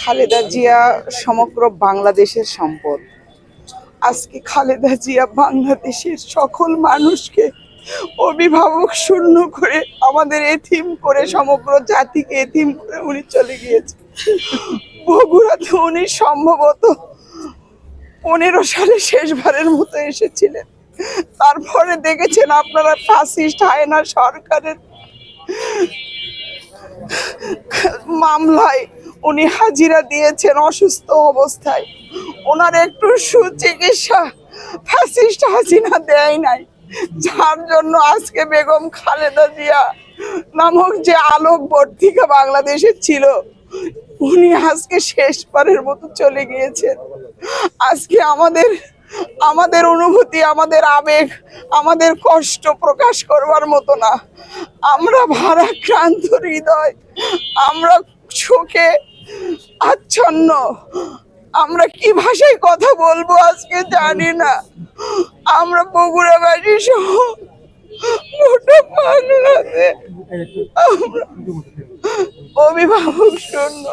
খালেদা জিয়া সমগ্র বাংলাদেশের সম্পদ। আজকে খালেদা জিয়া বাংলাদেশের সকল মানুষকে অভিভাবক শূন্য করে, আমাদের এতিম করে, সমগ্র জাতিকে এতিম করে উনি চলে গিয়েছে। বগুড়াতে উনি সম্ভবত 15 সালে শেষবারের মতো এসেছিলেন। তারপরে দেখেছেন আপনারা ফ্যাসিস্ট হায়না সরকারের মামলায় উনি হাজিরা দিয়েছেন অসুস্থ অবস্থায়। ওনার একটু সুচিকিৎসা ফ্যাসিস্ট হাসিনা দেয় নাই, যার জন্য আজকে বেগম খালেদা জিয়া নামক যে আলোকবর্তিকা বাংলাদেশে ছিল, উনি আজকে শেষবারের মতো চলে গিয়েছেন। আজকে আমাদের অনুভূতি, আমাদের আবেগ, আমাদের কষ্ট প্রকাশ করবার মতো না। আমরা ভারাক্রান্ত হৃদয়, আমরা শোকে আচ্ছন্ন। আমরা কি ভাষায় কথা বলবো আজকে জানি না। আমরা বগুড়াবাসী সহ গোটা বাংলাদেশ আমরা অভিভাবক শূন্য।